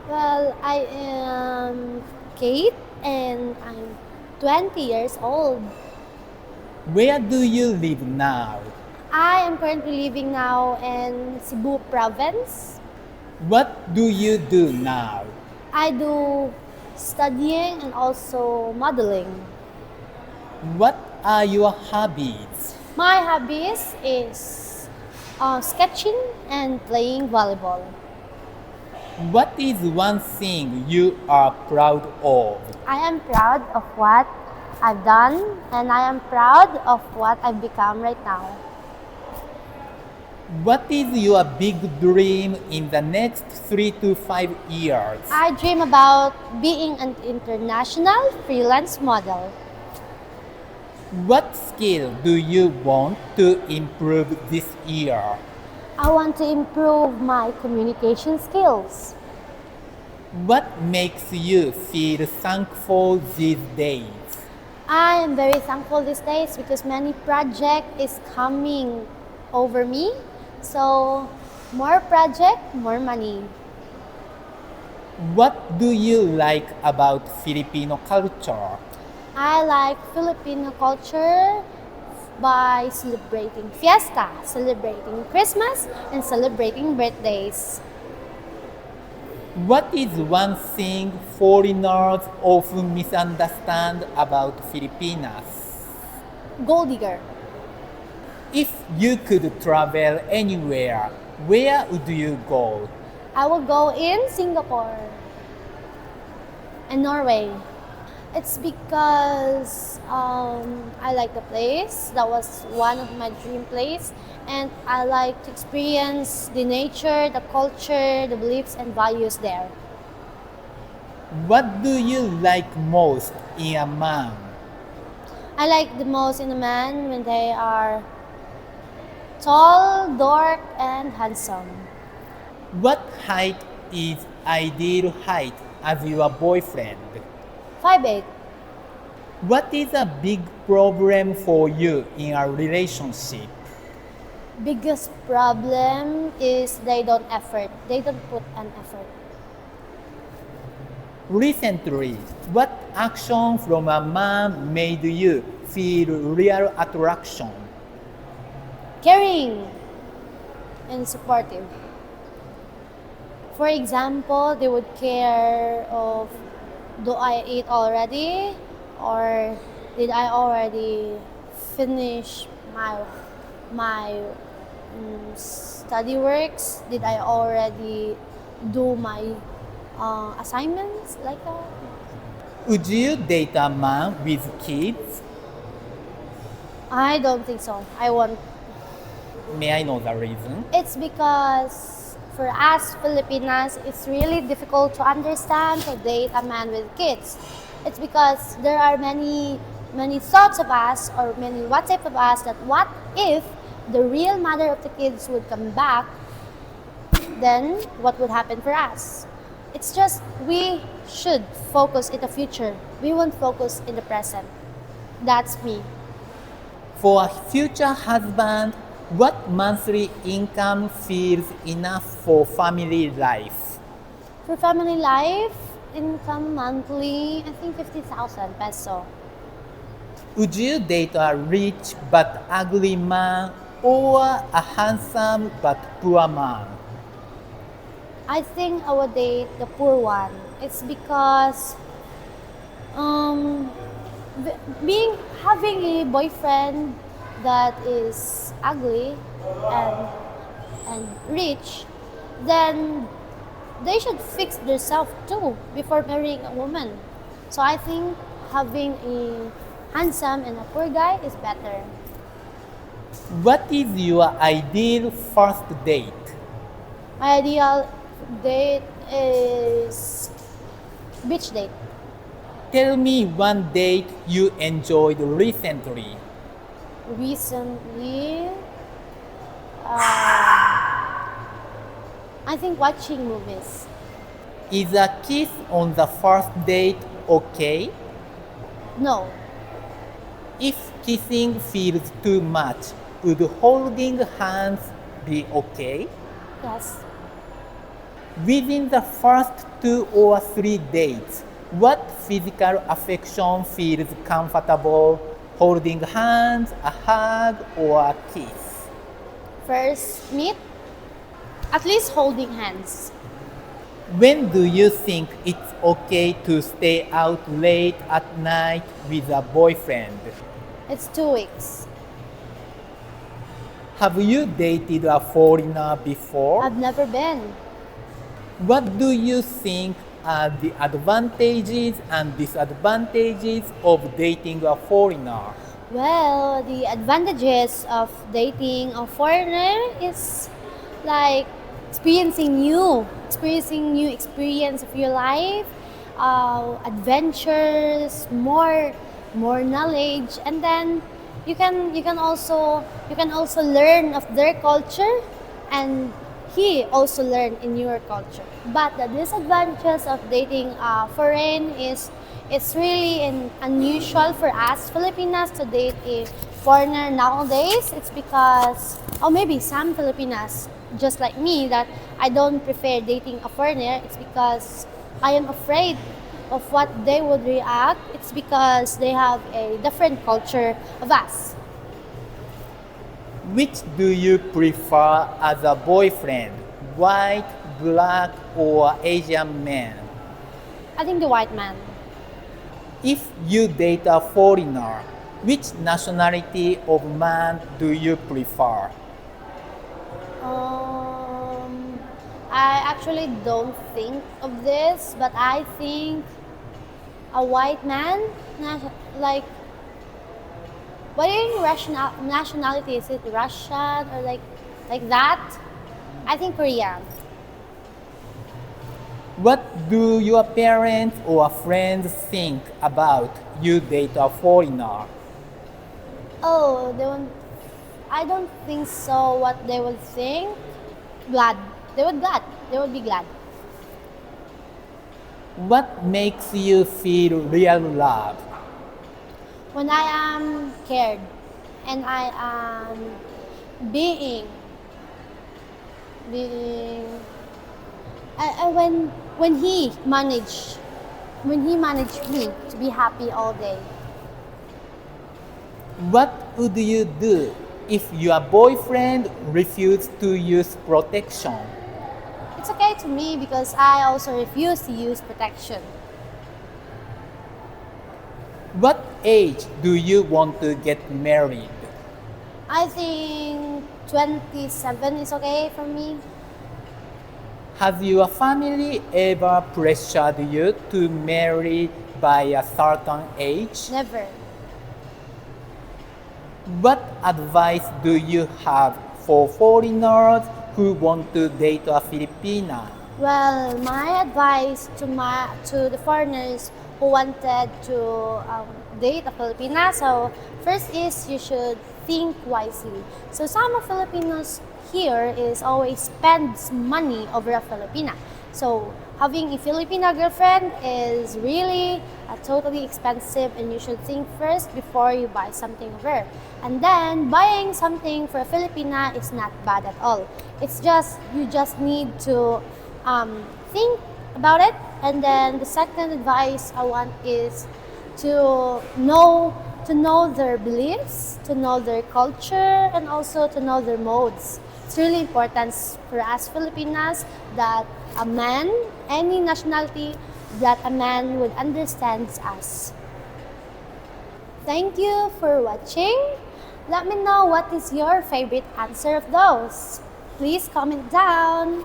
Well, I am Kate and I'm 20 years old. Where do you live now? I am currently living now in Cebu province. What do you do now? I do studying and also modeling. What are your hobbies? My hobbies is sketching and playing volleyball. What is one thing you are proud of? I am proud of what I've done and I am proud of what I've become right now. What is your big dream in the next 3 to 5 years? I dream about being an international freelance model. What skill do you want to improve this year? I want to improve my communication skills. What makes you feel thankful these days? I am very thankful these days because many project is coming over me. So more project, more money. What do you like about Filipino culture? I like Filipino culture by celebrating fiesta, celebrating Christmas, and celebrating birthdays. What is one thing foreigners often misunderstand about Filipinas? Gold digger. If you could travel anywhere, where would you go? I will go in Singapore and Norway. It's because I like the place. That was one of my dream place, and I like to experience the nature, the culture, the beliefs and values there. What do you like most in a man? I like the most in a man when they are tall, dark, and handsome. What height is ideal height as your boyfriend? 5'8". What is a big problem for you in a relationship? Biggest problem is they don't effort. They don't put an effort. Recently, what action from a man made you feel real attraction? Caring and supportive. For example, they would care of do I eat already or did I already finish my study works? Did I already do my assignments like that? Would you date a man with kids? I don't think so. I won't. May I know the reason? It's because for us Filipinas, it's really difficult to understand to date a man with kids. It's because there are many thoughts of us or many what if of us that what if the real mother of the kids would come back, then what would happen for us? It's just we should focus in the future. We won't focus in the present. That's me. For a future husband, what monthly income feels enough for family life? For family life, income monthly, I think 50,000 peso. Would you date a rich but ugly man or a handsome but poor man? I think I would date the poor one. It's because um, being having a boyfriend that is ugly and rich, then they should fix themselves too before marrying a woman. So I think having a handsome and a poor guy is better. What is your ideal first date? My ideal date is beach date. Tell me one date you enjoyed recently. Recently, I think watching movies. Is a kiss on the first date okay? No, If kissing feels too much, would holding hands be okay? yes, Within the first 2 or 3 dates, what physical affection feels comfortable? Holding hands, a hug, or a kiss? First meet, at least holding hands. When do you think it's okay to stay out late at night with a boyfriend? It's 2 weeks. Have you dated a foreigner before? I've never been. What do you think are the advantages and disadvantages of dating a foreigner? Well, the advantages of dating a foreigner is like experiencing new experience of your life, adventures, more knowledge, and then you can also learn of their culture, and he also learn in your culture. But the disadvantages of dating foreign is it's really unusual for us Filipinas to date a foreigner nowadays. It's because, or maybe some Filipinas, just like me, that I don't prefer dating a foreigner. It's because I am afraid of what they would react. It's because they have a different culture of us. Which do you prefer as a boyfriend? White, black, or Asian man? I think the white man. If you date a foreigner, which nationality of man do you prefer? I actually don't think of this, but I think a white man, like, what are Russian nationality? Is it Russian or like that? I think Korean. What do your parents or friends think about you date a foreigner? Oh, they won't. I don't think so. What they would think? Glad. They would glad. They would be glad. What makes you feel real love? When I am cared, and I am being when he managed me to be happy all day. What would you do if your boyfriend refused to use protection? It's okay to me because I also refuse to use protection. What age do you want to get married? I think 27 is okay for me. Has your family ever pressured you to marry by a certain age? Never. What advice do you have for foreigners who want to date a Filipina? Well, my advice to the foreigners who wanted to date a Filipina. So first is you should think wisely. So some of Filipinos here is always spends money over a Filipina. So having a Filipina girlfriend is really totally expensive, and you should think first before you buy something of her. And then buying something for a Filipina is not bad at all. It's just you just need to think about it. And then the second advice I want is to know their beliefs, to know their culture, and also to know their modes. It's really important for us Filipinas that a man, any nationality, that a man would understand us. Thank you for watching. Let me know what is your favorite answer of those. Please comment down.